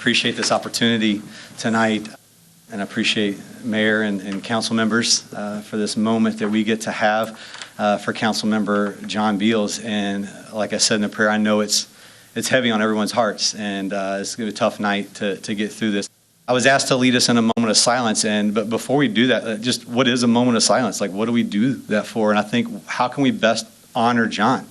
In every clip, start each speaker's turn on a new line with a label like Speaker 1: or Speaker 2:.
Speaker 1: appreciate this opportunity tonight, and I appreciate Mayor and council members for this moment that we get to have for Council Member John Beals. And like I said in the prayer, I know it's heavy on everyone's hearts, and it's going to be a tough night to get through this. I was asked to lead us in a moment of silence, but before we do that, just what is a moment of silence? Like, what do we do that for? And I think, how can we best honor John?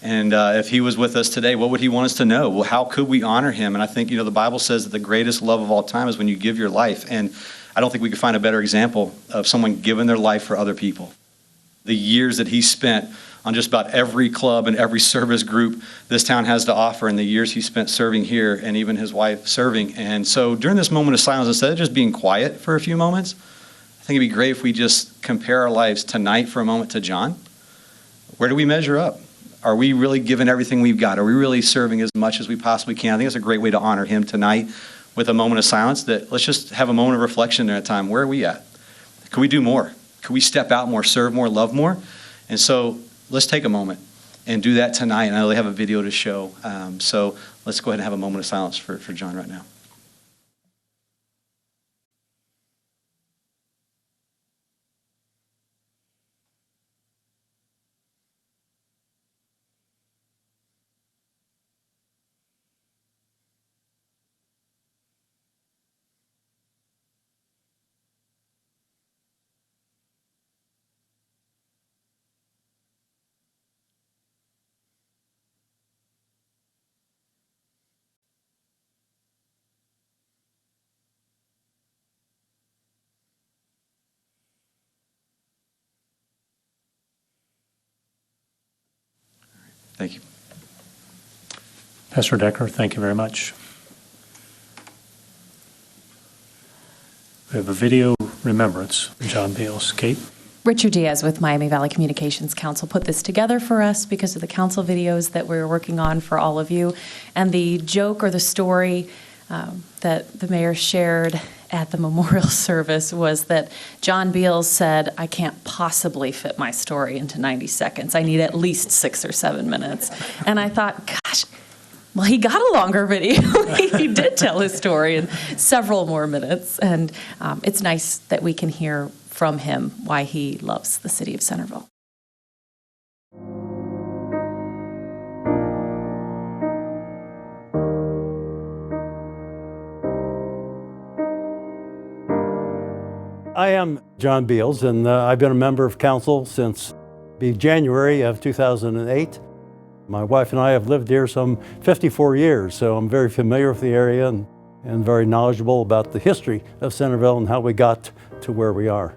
Speaker 1: And if he was with us today, what would he want us to know? Well, how could we honor him? And I think, the Bible says that the greatest love of all time is when you give your life. And I don't think we could find a better example of someone giving their life for other people. The years that he spent on just about every club and every service group this town has to offer, and the years he spent serving here, and even his wife serving. And so during this moment of silence, instead of just being quiet for a few moments, I think it'd be great if we just compare our lives tonight for a moment to John. Where do we measure up? Are we really giving everything we've got? Are we really serving as much as we possibly can? I think it's a great way to honor him tonight with a moment of silence. That let's just have a moment of reflection during that time. Where are we at? Could we do more? Could we step out more, serve more, love more? And so let's take a moment and do that tonight. And I know they have a video to show. So let's go ahead and have a moment of silence for John right now. Thank you.
Speaker 2: Pastor Decker, thank you very much. We have a video remembrance of John Beals. Kate?
Speaker 3: Richard Diaz with Miami Valley Communications Council put this together for us because of the council videos that we were working on for all of you. And the joke or the story that the mayor shared at the memorial service was that John Beals said, "I can't possibly fit my story into 90 seconds. I need at least 6 or 7 minutes." And I thought, gosh, well, he got a longer video. He did tell his story in several more minutes. And it's nice that we can hear from him why he loves the city of Centerville.
Speaker 4: I am John Beals, and I've been a member of council since January of 2008. My wife and I have lived here some 54 years, so I'm very familiar with the area and very knowledgeable about the history of Centerville and how we got to where we are.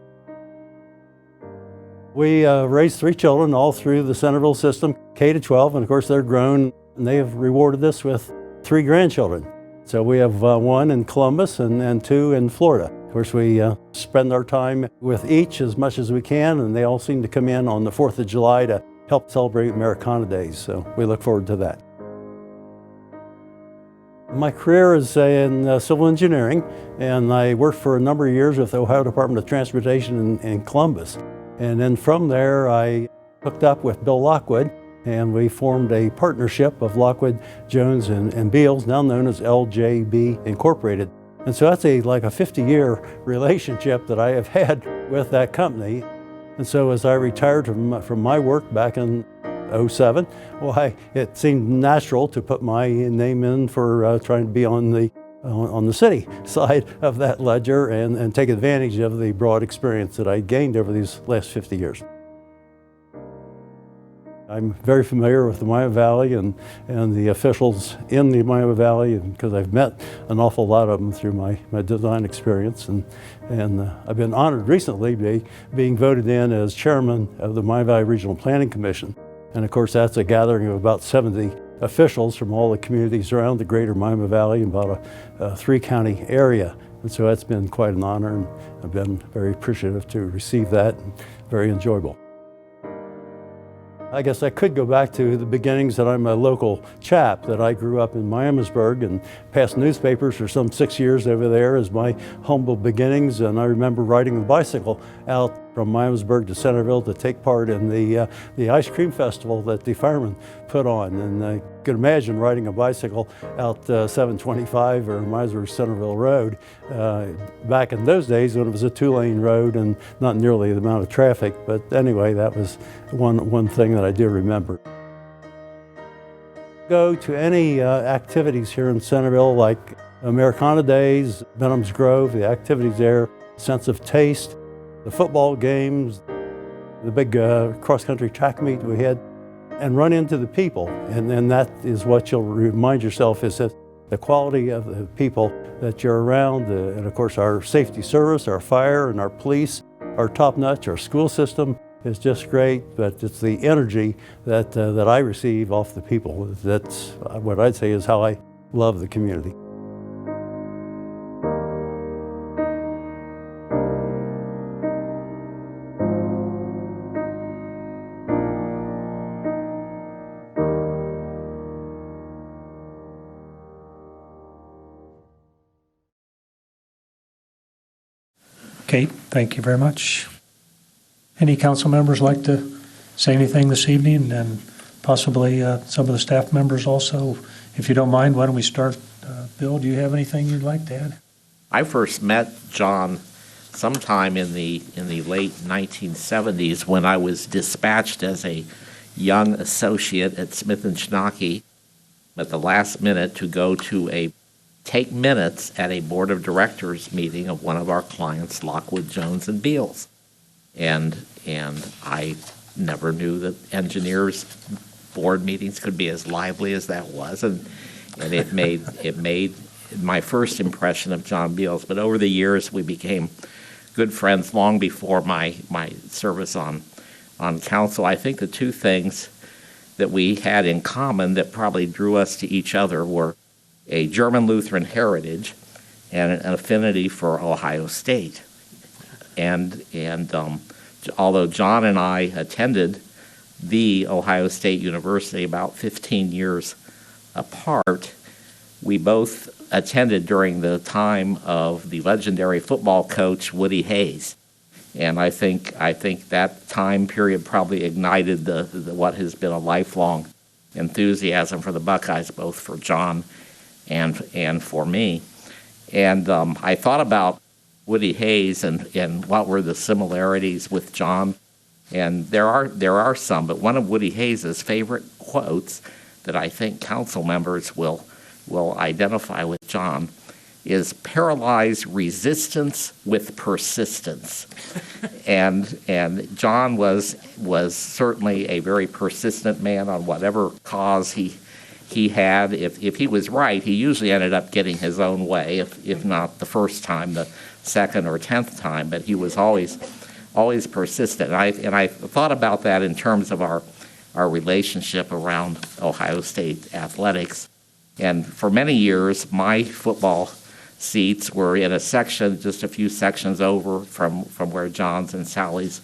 Speaker 4: We raised 3 children all through the Centerville system, K to 12, and of course they're grown, and they have rewarded us with 3 grandchildren. So we have 1 in Columbus and 2 in Florida. Of course, we spend our time with each as much as we can, and they all seem to come in on the 4th of July to help celebrate Americana Days, so we look forward to that. My career is in civil engineering, and I worked for a number of years with the Ohio Department of Transportation in Columbus. And then from there, I hooked up with Bill Lockwood, and we formed a partnership of Lockwood, Jones, and Beals, now known as LJB Incorporated. And so that's like a 50-year relationship that I have had with that company. And so as I retired from my work back in '07, it seemed natural to put my name in for trying to be on the city side of that ledger and take advantage of the broad experience that I gained over these last 50 years. I'm very familiar with the Miami Valley and the officials in the Miami Valley because I've met an awful lot of them through my design experience. And I've been honored recently being voted in as chairman of the Miami Valley Regional Planning Commission. And of course, that's a gathering of about 70 officials from all the communities around the greater Miami Valley and about a 3-county area. And so that's been quite an honor, and I've been very appreciative to receive that, and very enjoyable. I guess I could go back to the beginnings that I'm a local chap, that I grew up in Miamisburg and passed newspapers for some 6 years over there as my humble beginnings. And I remember riding the bicycle out from Miamisburg to Centerville to take part in the ice cream festival that the firemen put on. And I could imagine riding a bicycle out 725 or Miamisburg Centerville Road back in those days when it was a 2-lane road and not nearly the amount of traffic. But anyway, that was one thing that I do remember. Go to any activities here in Centerville like Americana Days, Benham's Grove, the activities there, sense of taste, the football games, the big cross-country track meet we had, and run into the people. And then that is what you'll remind yourself is that the quality of the people that you're around, and of course our safety service, our fire and our police are top-notch, our school system is just great, but it's the energy that I receive off the people. That's what I'd say is how I love the community.
Speaker 2: Kate, thank you very much. Any council members like to say anything this evening, and possibly some of the staff members also? If you don't mind, why don't we start? Bill, do you have anything you'd like to add?
Speaker 5: I first met John sometime in the late 1970s when I was dispatched as a young associate at Smith & Schnocke at the last minute to go to take minutes at a board of directors meeting of one of our clients, Lockwood, Jones and Beals. And I never knew that engineers' board meetings could be as lively as that was, and it made my first impression of John Beals. But over the years, we became good friends long before my service on council. I think the two things that we had in common that probably drew us to each other were a German Lutheran heritage and an affinity for Ohio State. And although John and I attended the Ohio State University about 15 years apart, we both attended during the time of the legendary football coach Woody Hayes. And I think that time period probably ignited the what has been a lifelong enthusiasm for the Buckeyes, both for John and for me. And I thought about Woody Hayes and what were the similarities with John, and there are some, but one of Woody Hayes' favorite quotes that I think council members will identify with John is "paralyze resistance with persistence." and John was certainly a very persistent man on whatever cause he had. If he was right, he usually ended up getting his own way, if not the first time, the second or 10th time, but he was always persistent. And I thought about that in terms of our relationship around Ohio State athletics. And for many years, my football seats were in a section, just a few sections over from where John's and Sally's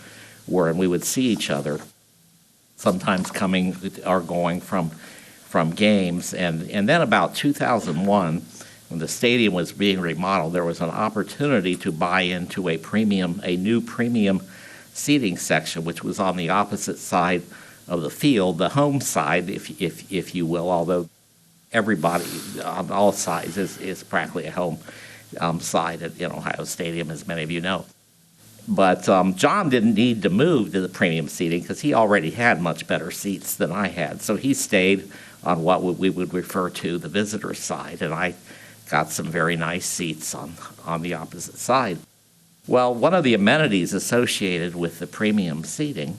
Speaker 5: were, and we would see each other, sometimes coming or going from games. And then about 2001, when the stadium was being remodeled, there was an opportunity to buy into a new premium seating section, which was on the opposite side of the field, the home side, if you will, although everybody on all sides is practically a home side in Ohio Stadium, as many of you know. But John didn't need to move to the premium seating because he already had much better seats than I had. So he stayed on what we would refer to the visitor side, and I got some very nice seats on the opposite side. Well, one of the amenities associated with the premium seating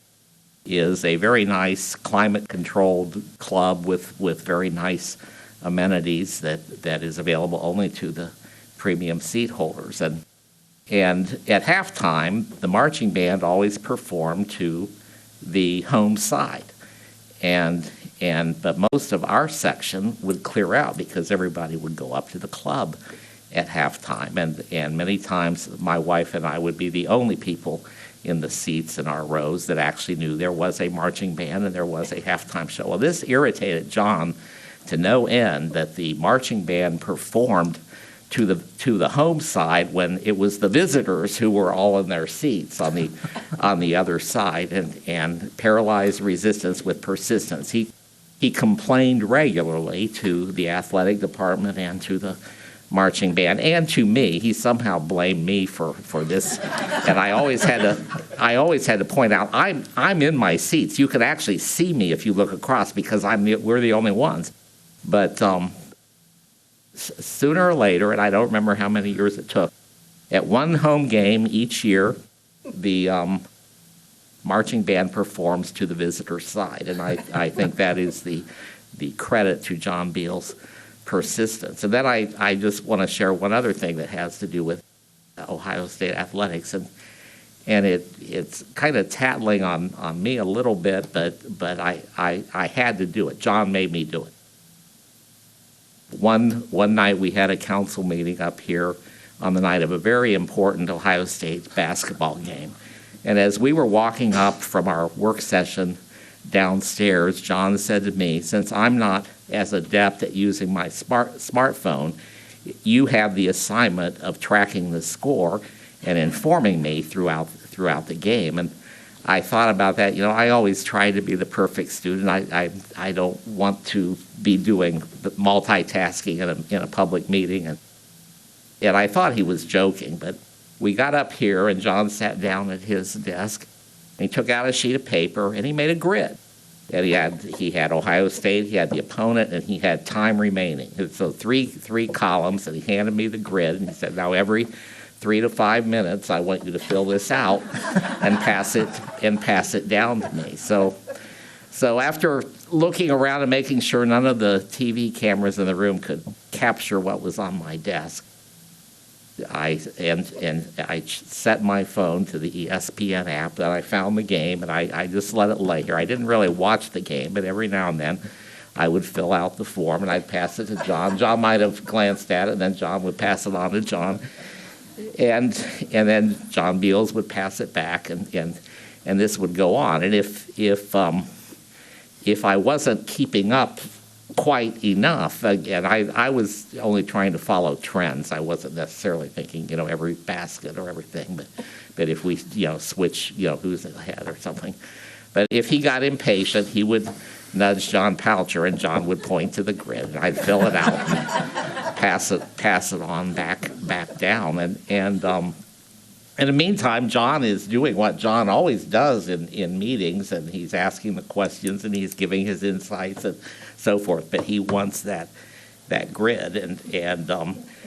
Speaker 5: is a very nice climate-controlled club with very nice amenities that is available only to the premium seat holders. And at halftime, the marching band always performed to the home side. But most of our section would clear out because everybody would go up to the club at halftime. And many times my wife and I would be the only people in the seats in our rows that actually knew there was a marching band and there was a halftime show. Well, this irritated John to no end that the marching band performed to the home side when it was the visitors who were all in their seats on the other side, and paralyzed resistance with persistence. He complained regularly to the athletic department and to the marching band and to me. He somehow blamed me for this, and I always had to point out I'm in my seats. You can actually see me if you look across because we're the only ones. But sooner or later, and I don't remember how many years it took, at one home game each year, the marching band performs to the visitor side, and I think that is the credit to John Beals' persistence. And then I just want to share one other thing that has to do with Ohio State athletics, and it's kind of tattling on me a little bit, but I had to do it. John made me do it. One night we had a council meeting up here on the night of a very important Ohio State basketball game. And as we were walking up from our work session downstairs, John said to me, since I'm not as adept at using my smartphone, you have the assignment of tracking the score and informing me throughout the game. And I thought about that. You know, I always try to be the perfect student. I don't want to be doing multitasking in a public meeting. And I thought he was joking, but we got up here and John sat down at his desk and he took out a sheet of paper and he made a grid. And he had Ohio State, he had the opponent, and he had time remaining. And so three columns, and he handed me the grid and he said, now every 3 to 5 minutes, I want you to fill this out and pass it down to me. So after looking around and making sure none of the TV cameras in the room could capture what was on my desk, I set my phone to the ESPN app, and I found the game, and I just let it lay here. I didn't really watch the game, but every now and then I would fill out the form, and I'd pass it to John. John might have glanced at it, and then John would pass it on to John. And then John Beals would pass it back, and this would go on. And if I wasn't keeping up quite enough, again, I was only trying to follow trends. I wasn't necessarily thinking, every basket or everything, but if we, switch, who's ahead or something. But if he got impatient, he would nudge John Poucher, and John would point to the grid, and I'd fill it out and pass it on back down. And in the meantime, John is doing what John always does in meetings, and he's asking the questions and he's giving his insights and so forth. But he wants that grid, and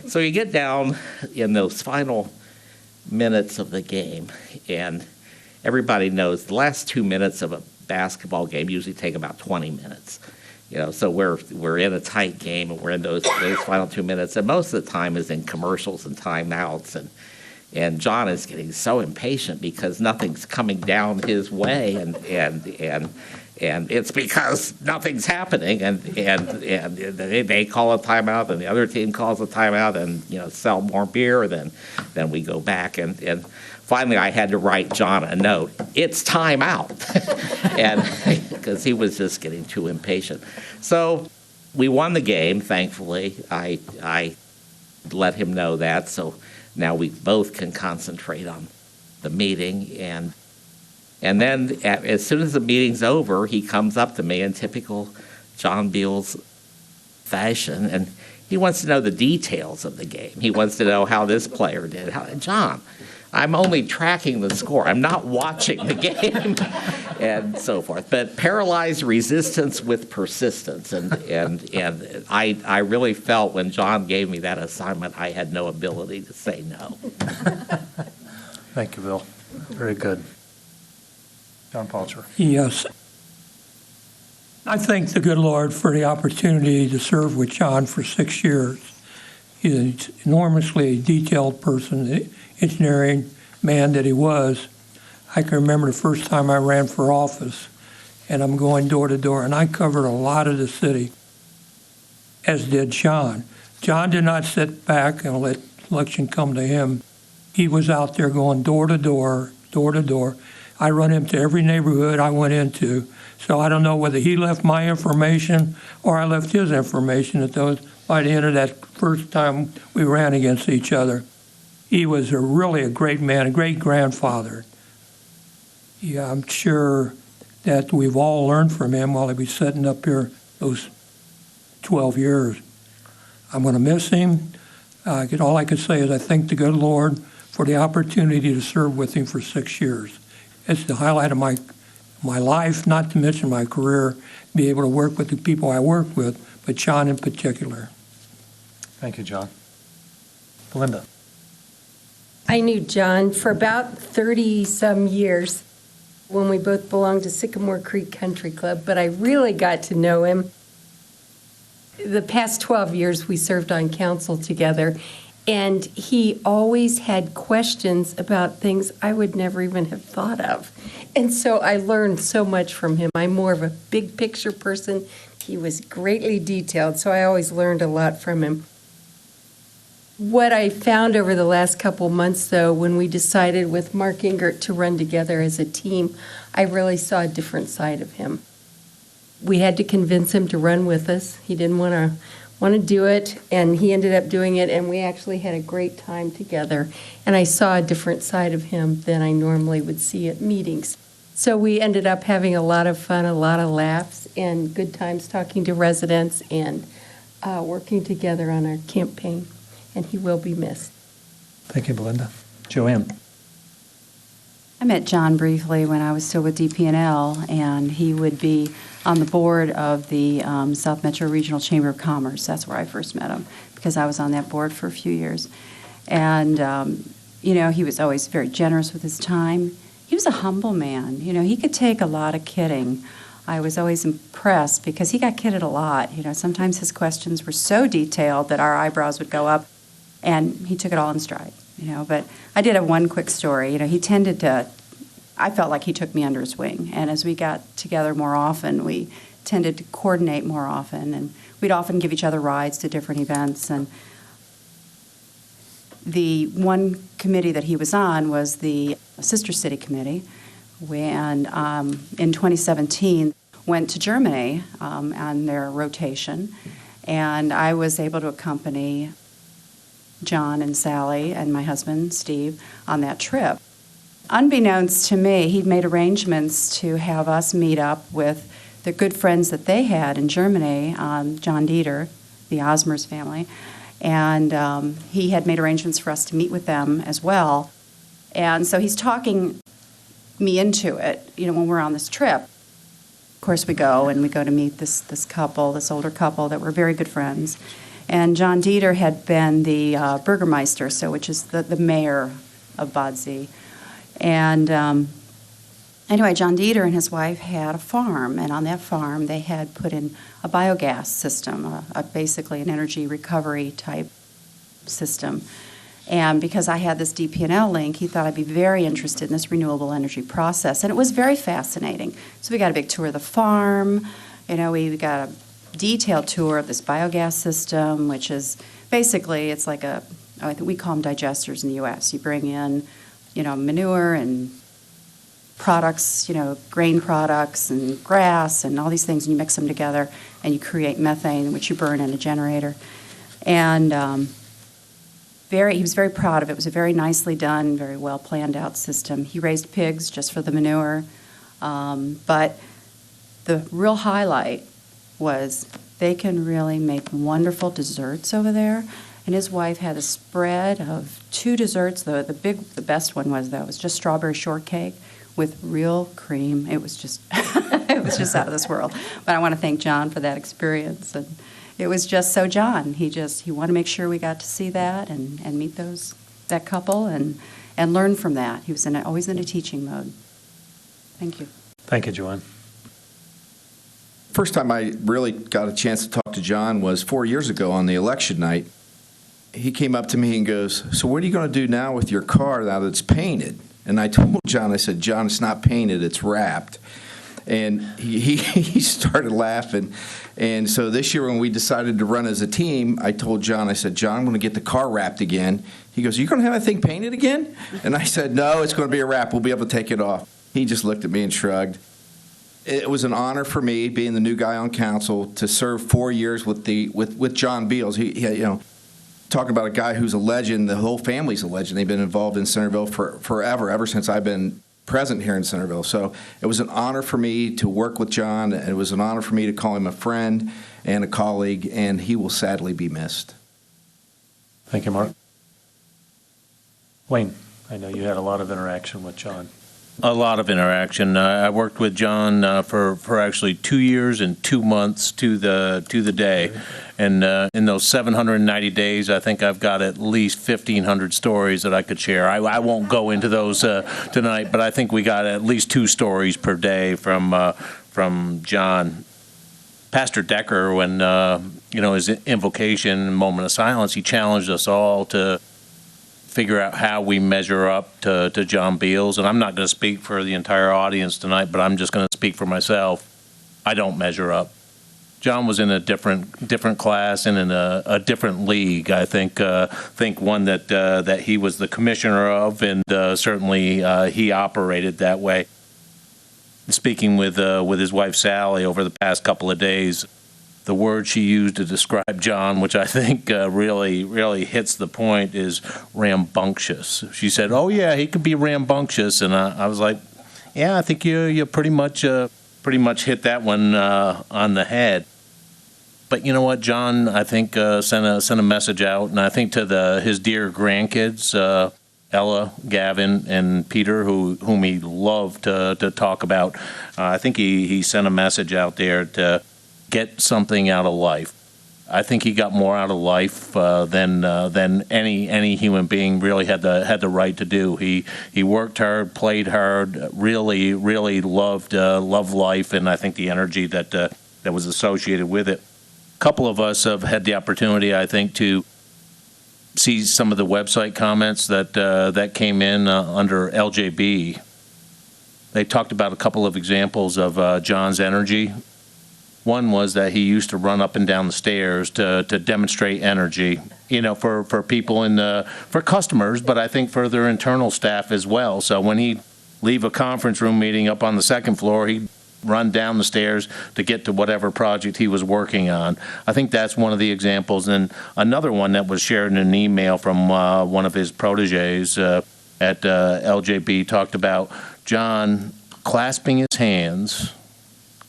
Speaker 5: so you get down in those final minutes of the game, and everybody knows the last 2 minutes of a basketball game usually take about 20 minutes. So we're in a tight game, and we're in those final 2 minutes, and most of the time is in commercials and timeouts, and John is getting so impatient because nothing's coming down his way, and it's because nothing's happening, and they call a timeout, and the other team calls a timeout, and sell more beer, then we go back, and finally I had to write John a note. It's time out, and because he was just getting too impatient. So we won the game, thankfully. I let him know that, so now we both can concentrate on the meeting, and then as soon as the meeting's over, he comes up to me in typical John Beals fashion, and he wants to know the details of the game. He wants to know how this player did. John, I'm only tracking the score. I'm not watching the game, and so forth. But paralyzed resistance with persistence, and I really felt when John gave me that assignment, I had no ability to say no.
Speaker 2: Thank you, Bill. Very good. John Palter.
Speaker 6: Yes. I thank the good Lord for the opportunity to serve with John for 6 years. He's an enormously detailed person, the engineering man that he was. I can remember the first time I ran for office, and I'm going door to door, and I covered a lot of the city, as did John. John did not sit back and let election come to him. He was out there going door to door, door to door. I run into every neighborhood I went into, so I don't know whether he left my information or I left his information at by the end of that first time we ran against each other. He was really a great man, a great grandfather. Yeah, I'm sure that we've all learned from him while he was sitting up here those 12 years. I'm going to miss him. All I can say is I thank the good Lord for the opportunity to serve with him for 6 years. It's the highlight of my life, not to mention my career, be able to work with the people I work with, but John in particular.
Speaker 2: Thank you, John. Belinda.
Speaker 7: I knew John for about 30-some years when we both belonged to Sycamore Creek Country Club, but I really got to know him. The past 12 years we served on council together, and he always had questions about things I would never even have thought of. And so I learned so much from him. I'm more of a big picture person. He was greatly detailed, so I always learned a lot from him. What I found over the last couple months, though, when we decided with Mark Ingert to run together as a team, I really saw a different side of him. We had to convince him to run with us. He didn't want to do it, and he ended up doing it, and we actually had a great time together. And I saw a different side of him than I normally would see at meetings. So we ended up having a lot of fun, a lot of laughs, and good times talking to residents and working together on our campaign. And he will be missed.
Speaker 2: Thank you, Belinda. Joanne.
Speaker 8: I met John briefly when I was still with DP&L, and he would be on the board of the South Metro Regional Chamber of Commerce. That's where I first met him, because I was on that board for a few years. And, he was always very generous with his time. He was a humble man. He could take a lot of kidding. I was always impressed because he got kidded a lot. Sometimes his questions were so detailed that our eyebrows would go up, and he took it all in stride. But I did have one quick story. I felt like he took me under his wing, and as we got together more often, we tended to coordinate more often, and we'd often give each other rides to different events. And the one committee that he was on was the Sister City Committee, and in 2017 went to Germany on their rotation, and I was able to accompany John and Sally and my husband, Steve, on that trip. Unbeknownst to me, he'd made arrangements to have us meet up with the good friends that they had in Germany, John Dieter, the Osmers family, and he had made arrangements for us to meet with them as well. And so he's talking me into it, when we're on this trip. Of course, we go to meet this couple, this older couple that were very good friends. And John Dieter had been the Bürgermeister, which is the mayor of Bad See. And anyway, John Dieter and his wife had a farm, and on that farm they had put in a biogas system, basically an energy recovery type system. And because I had this DP&L link, he thought I'd be very interested in this renewable energy process, and it was very fascinating. So we got a big tour of the farm. We got a detailed tour of this biogas system, which is basically, it's like I think we call them digesters in the U.S. You bring in, manure and products, grain products and grass and all these things, and you mix them together and you create methane, which you burn in a generator. And he was very proud of it. It was a very nicely done, very well planned out system. He raised pigs just for the manure. But the real highlight was they can really make wonderful desserts over there. And his wife had a spread of 2 desserts. The best one was just strawberry shortcake with real cream. It was just it was just out of this world. But I want to thank John for that experience. And it was just so John. He wanted to make sure we got to see that and meet that couple and learn from that. He was always in a teaching mode. Thank you.
Speaker 2: Thank you, Joanne.
Speaker 9: First time I really got a chance to talk to John was 4 years ago on the election night. He came up to me and goes, "So what are you going to do now with your car now that it's painted?" And I told John, I said, "John, it's not painted, it's wrapped." And he started laughing. And so this year when we decided to run as a team, I told John, I said, "John, I'm going to get the car wrapped again." He goes, "You're going to have that thing painted again?" And I said, "No, it's going to be a wrap. We'll be able to take it off." He just looked at me and shrugged. it was an honor for me, being the new guy on council, to serve 4 years with John Beals. He talking about a guy who's a legend. The whole family's a legend. They've been involved in Centerville forever, ever since I've been present here in Centerville. So it was an honor for me to work with John. It was an honor for me to call him a friend and a colleague, and he will sadly be missed.
Speaker 2: Thank you, Mark. Wayne, I know you had a lot of interaction with John.
Speaker 10: A lot of interaction. I worked with John for actually 2 years and 2 months to the day, and in those 790 days, I think I've got at least 1,500 stories that I could share. I won't go into those tonight, but I think we got at least 2 stories per day from John. Pastor Decker, when his invocation, moment of silence, he challenged us all to figure out how we measure up to John Beals. And I'm not going to speak for the entire audience tonight, but I'm just going to speak for myself. I don't measure up. John was in a different class and in a different league. I think one that he was the commissioner of, and certainly he operated that way. Speaking with his wife Sally over the past couple of days, the word she used to describe John, which I think really hits the point, is rambunctious. She said, "Oh yeah, he could be rambunctious," and I was like, "Yeah, I think you pretty much hit that one on the head." But you know what, John, I think sent a message out, and I think to his dear grandkids, Ella, Gavin, and Peter, whom he loved to talk about. I think he sent a message out there to get something out of life. I think he got more out of life than any human being really had the right to do. He worked hard, played hard, really loved life, and I think the energy that was associated with it. A couple of us have had the opportunity, I think, to see some of the website comments that came in under LJB. They talked about a couple of examples of John's energy. One was that he used to run up and down the stairs to demonstrate energy, for people for customers, but I think for their internal staff as well. So when he'd leave a conference room meeting up on the second floor, he'd run down the stairs to get to whatever project he was working on. I think that's one of the examples. And another one that was shared in an email from one of his proteges at LJB talked about John clasping his hands,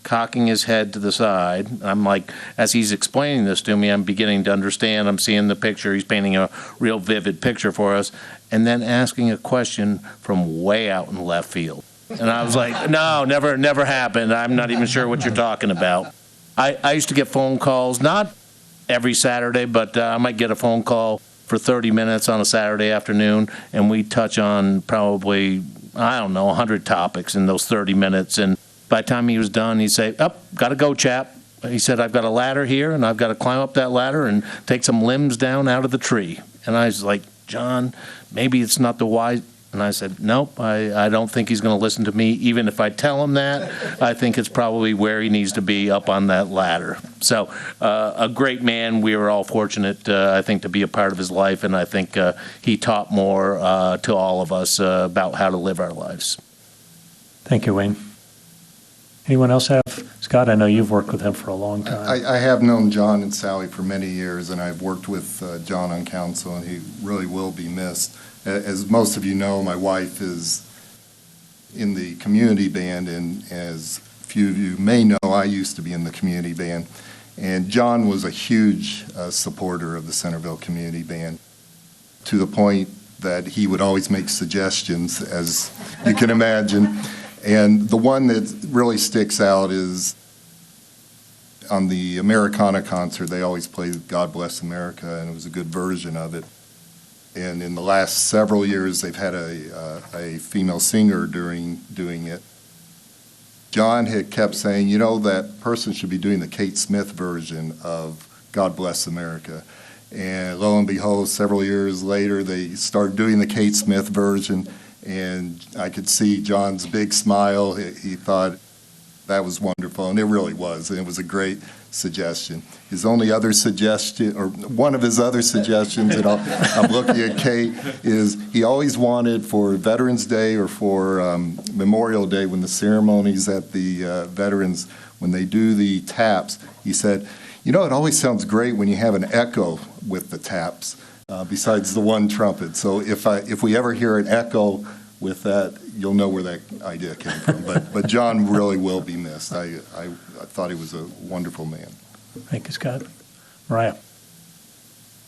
Speaker 10: cocking his head to the side. I'm like, as he's explaining this to me, I'm beginning to understand. I'm seeing the picture. He's painting a real vivid picture for us. And then asking a question from way out in left field. And I was like, no, never happened. I'm not even sure what you're talking about. I used to get phone calls, not every Saturday, but I might get a phone call for 30 minutes on a Saturday afternoon, and we touch on probably, 100 topics in those 30 minutes. And by the time he was done, he'd say, got to go, chap. He said, I've got a ladder here, and I've got to climb up that ladder and take some limbs down out of the tree. And I was like, John, maybe it's not the wise. And I said, nope, I don't think he's going to listen to me. Even if I tell him that, I think it's probably where he needs to be, up on that ladder. So a great man. We were all fortunate, I think, to be a part of his life. And I think he taught more to all of us about how to live our lives.
Speaker 2: Thank you, Wayne. Anyone else have? Scott, I know you've worked with him for a long time.
Speaker 11: I have known John and Sally for many years, and I've worked with John on council, and he really will be missed. As most of you know, my wife is in the community band, and as few of you may know, I used to be in the community band. And John was a huge supporter of the Centerville Community Band, to the point that he would always make suggestions, as you can imagine. And the one that really sticks out is on the Americana concert, they always play God Bless America, and it was a good version of it. And in the last several years, they've had a female singer doing it. John had kept saying, that person should be doing the Kate Smith version of God Bless America. And lo and behold, several years later, they started doing the Kate Smith version, and I could see John's big smile. He thought That was wonderful, and it really was, and it was a great suggestion. His only other suggestion, or one of his other suggestions, and I'm looking at Kate, is he always wanted for Veterans Day or for Memorial Day, when the ceremonies at the veterans, when they do the taps, he said, you know, it always sounds great when you have an echo with the taps, besides the one trumpet. So if we ever hear an echo with that, you'll know where that idea came from. But John really will be missed. I thought he was a wonderful man.
Speaker 2: Thank you, Scott. Mariah?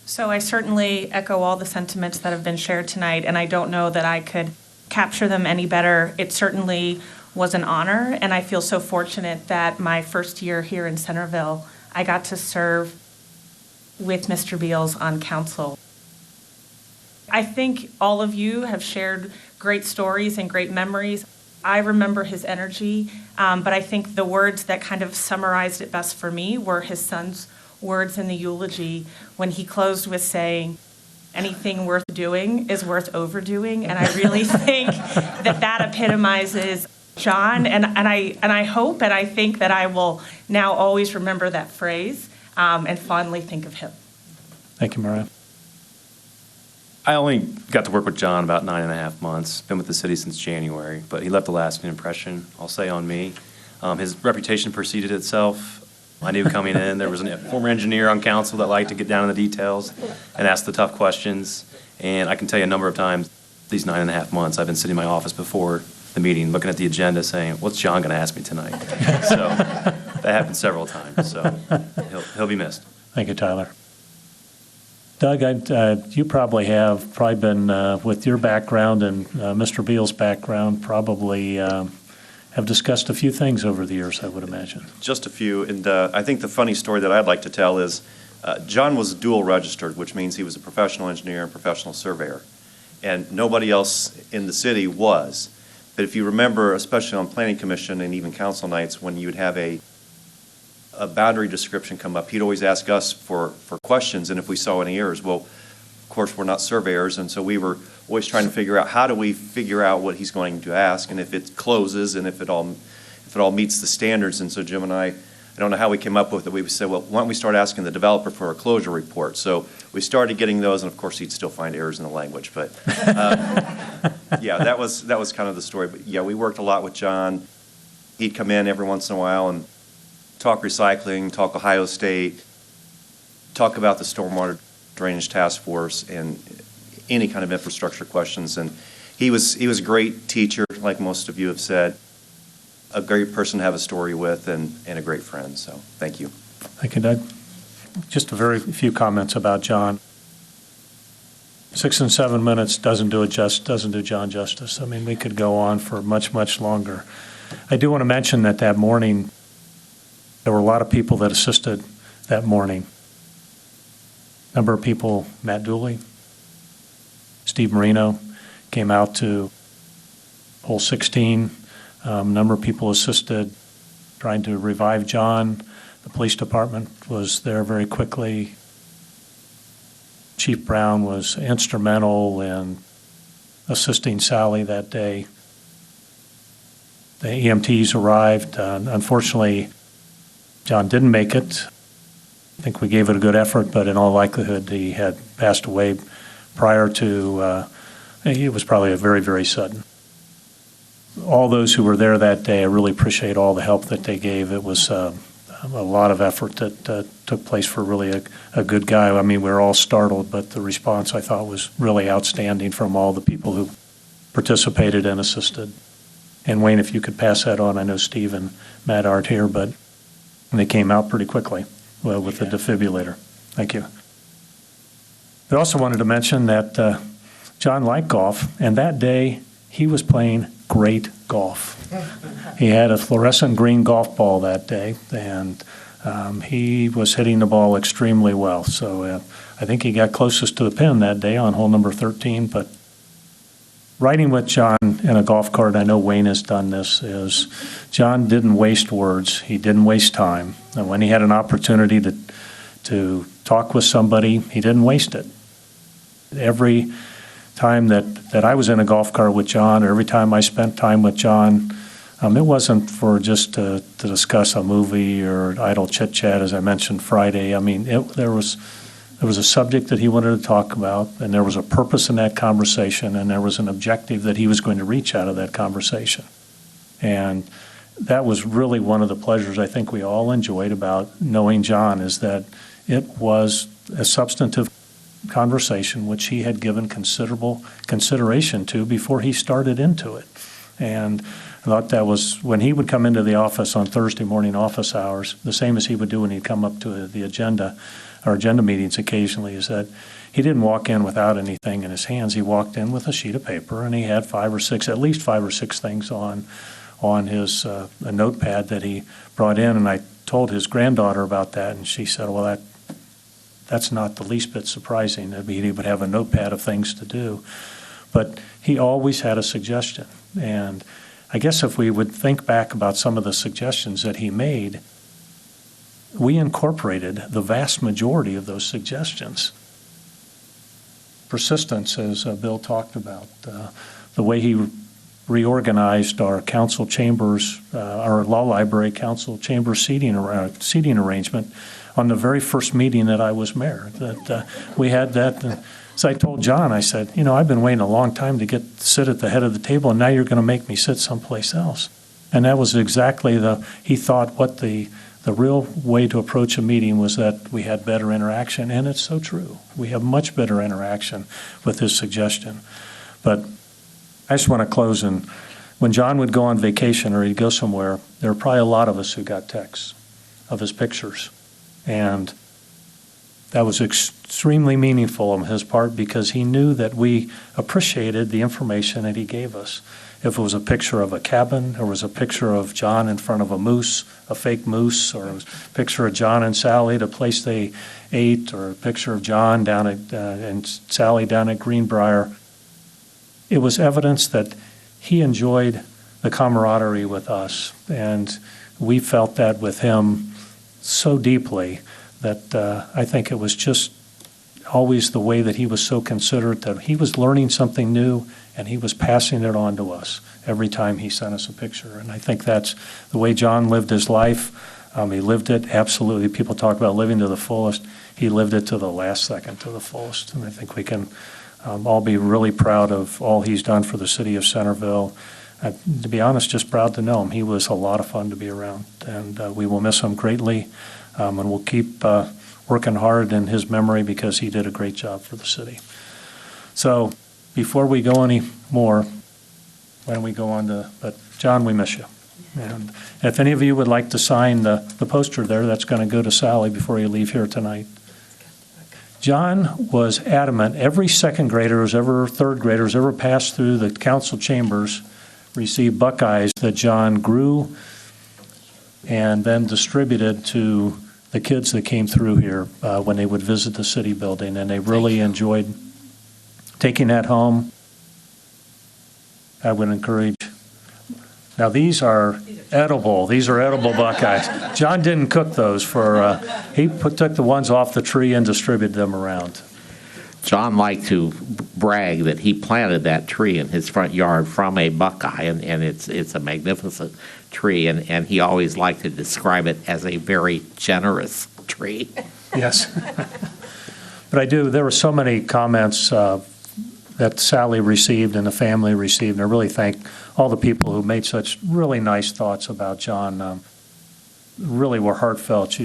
Speaker 12: So I certainly echo all the sentiments that have been shared tonight, and I don't know that I could capture them any better. It certainly was an honor, and I feel so fortunate that my first year here in Centerville, I got to serve with Mr. Beals on council. I think all of you have shared great stories and great memories. I remember his energy, but I think the words that kind of summarized it best for me were his son's words in the eulogy when he closed with saying, anything worth doing is worth overdoing. And I really think that epitomizes John, and I hope and I think that I will now always remember that phrase and fondly think of him.
Speaker 2: Thank you, Mariah.
Speaker 13: I only got to work with John about 9.5 months, been with the city since January, but he left a lasting impression, I'll say, on me. His reputation preceded itself. I knew coming in, there was a former engineer on council that liked to get down in the details and ask the tough questions. And I can tell you a number of times, these 9.5 months, I've been sitting in my office before the meeting, looking at the agenda, saying, what's John going to ask me tonight? So that happened several times, so he'll be missed.
Speaker 2: Thank you, Tyler. Doug, you probably been, with your background and Mr. Beals' background, probably have discussed a few things over the years, I would imagine.
Speaker 14: Just a few, and I think the funny story that I'd like to tell is John was dual registered, which means he was a professional engineer and professional surveyor, and nobody else in the city was. But if you remember, especially on Planning Commission and even council nights, when you'd have a boundary description come up, he'd always ask us for questions, and if we saw any errors, well, of course, we're not surveyors, and so we were always trying to figure out how do we figure out what he's going to ask, and if it closes, and if it all meets the standards. And so Jim and I don't know how we came up with it. We said, well, why don't we start asking the developer for a closure report? So we started getting those, and of course, he'd still find errors in the language. But yeah, that was kind of the story. But yeah, we worked a lot with John. He'd come in every once in a while and talk recycling, talk Ohio State, talk about the stormwater drainage task force and any kind of infrastructure questions. And he was a great teacher, like most of you have said, a great person to have a story with, and a great friend. So thank you.
Speaker 2: Thank you, Doug. Just a very few comments about John. 6 and 7 minutes doesn't do John justice. I mean, we could go on for much, much longer. I do want to mention that morning, there were a lot of people that assisted that morning. A number of people, Matt Dooley, Steve Marino, came out to hole 16. A number of people assisted trying to revive John. The police department was there very quickly. Chief Brown was instrumental in assisting Sally that day. The EMTs arrived. Unfortunately, John didn't make it. I think we gave it a good effort, but in all likelihood, he had passed away prior to, it was probably a very, very sudden. All those who were there that day, I really appreciate all the help that they gave. It was a lot of effort that took place for really a good guy. I mean, we were all startled, but the response, I thought, was really outstanding from all the people who participated and assisted. And Wayne, if you could pass that on, I know Steve and Matt aren't here, but they came out pretty quickly with the defibrillator. Thank you. I also wanted to mention that John liked golf, and that day he was playing great golf. He had a fluorescent green golf ball that day, and he was hitting the ball extremely well. So I think he got closest to the pin that day on hole number 13, but riding with John in a golf cart, I know Wayne has done this, is John didn't waste words. He didn't waste time. And when he had an opportunity to talk with somebody, he didn't waste it. Every time that I was in a golf cart with John, or every time I spent time with John, It wasn't for just to discuss a movie or idle chit-chat, as I mentioned Friday. I mean, there was a subject that he wanted to talk about, and there was a purpose in that conversation, and there was an objective that he was going to reach out of that conversation. And that was really one of the pleasures I think we all enjoyed about knowing John, is that it was a substantive conversation which he had given considerable consideration to before he started into it. And I thought that was, when he would come into the office on Thursday morning office hours, the same as he would do when he'd come up to the agenda, or agenda meetings occasionally, is that he didn't walk in without anything in his hands. He walked in with a sheet of paper, and he had at least five or six things on his a notepad that he brought in. And I told his granddaughter about that, and she said, well, that's not the least bit surprising. He would have a notepad of things to do. But he always had a suggestion. And I guess if we would think back about some of the suggestions that he made, we incorporated the vast majority of those suggestions. Persistence, as Bill talked about, the way he reorganized our council chambers, our law library council chamber seating arrangement on the very first meeting that I was mayor. That we had that. So I told John, I said, I've been waiting a long time to sit at the head of the table, and now you're going to make me sit someplace else. And that was exactly he thought what the real way to approach a meeting was that we had better interaction, and it's so true. We have much better interaction with his suggestion. But I just want to close, and when John would go on vacation or he'd go somewhere, there were probably a lot of us who got texts of his pictures. And that was extremely meaningful on his part, because he knew that we appreciated the information that he gave us. If it was a picture of a cabin, or was a picture of John in front of a moose, a fake moose, or it was a picture of John and Sally, the place they ate, or a picture of John down at and Sally down at Greenbrier, it was evidence that he enjoyed the camaraderie with us, and we felt that with him so deeply that I think it was just always the way that he was so considerate, that he was learning something new and he was passing it on to us every time he sent us a picture. And I think that's the way John lived his life. He lived it absolutely. People talk about living to the fullest. He lived it to the last second, to the fullest. And I think we can all be really proud of all he's done for the city of Centerville. To be honest, just proud to know him. He was a lot of fun to be around, and we will miss him greatly. And we'll keep working hard in his memory, because he did a great job for the city. So before we go any more, why don't we go on to, but John, we miss you. And if any of you would like to sign the poster there, that's going to go to Sally before you leave here tonight. John was adamant. Every second graders, third graders ever passed through the council chambers received Buckeyes that John grew and then distributed to the kids that came through here when they would visit the city building, and they really enjoyed taking that home. I would encourage. Now these are edible. These are edible Buckeyes. John didn't cook those he took the ones off the tree and distributed them around.
Speaker 5: John liked to brag that he planted that tree in his front yard from a Buckeye, and it's a magnificent tree, and he always liked to describe it as a very generous tree.
Speaker 2: Yes. But there were so many comments that Sally received and the family received, and I really thank all the people who made such really nice thoughts about John. Really were heartfelt.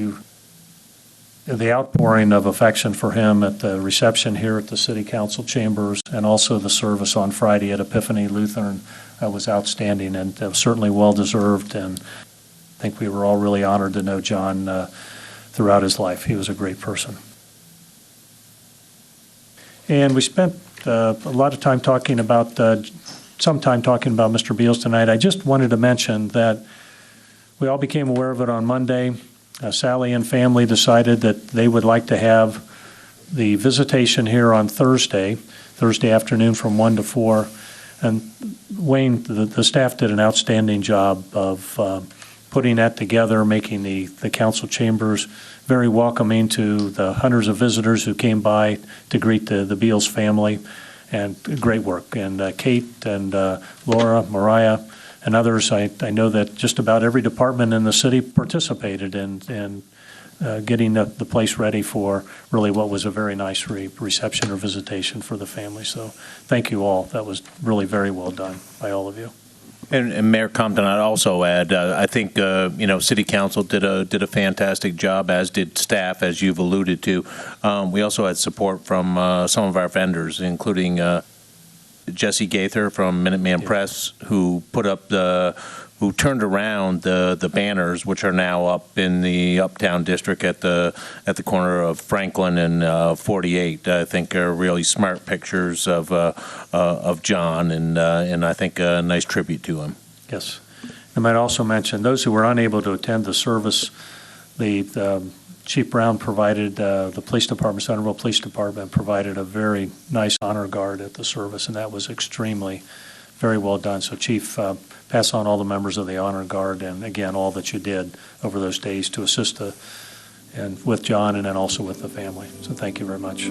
Speaker 2: The outpouring of affection for him at the reception here at the City Council chambers, and also the service on Friday at Epiphany Lutheran was outstanding, and certainly well-deserved, and I think we were all really honored to know John throughout his life. He was a great person. And we spent a lot of time talking about, Mr. Beals tonight. I just wanted to mention that we all became aware of it on Monday. Sally and family decided that they would like to have the visitation here on Thursday afternoon from 1 to 4. And Wayne, the staff did an outstanding job of putting that together, making the council chambers very welcoming to the hundreds of visitors who came by to greet the Beals family, and great work. And Kate and Laura, Mariah, and others. I know that just about every department in the city participated in getting the place ready for really what was a very nice reception or visitation for the family. So thank you all. That was really very well done by all of you.
Speaker 10: And Mayor Compton, I'd also add, I think, City Council did a fantastic job, as did staff, as you've alluded to. We also had support from some of our vendors, including Jesse Gaither from Minuteman Press, who turned around the banners, which are now up in the Uptown District at the corner of Franklin and 48. I think are really smart pictures of John, and I think a nice tribute to him.
Speaker 2: Yes. I might also mention those who were unable to attend the service. The Chief Brown provided, the police department, Centerville Police Department, provided a very nice honor guard at the service, and that was extremely very well done. So, Chief, pass on all the members of the honor guard, and again, all that you did over those days to assist and with John, and then also with the family. So, thank you very much.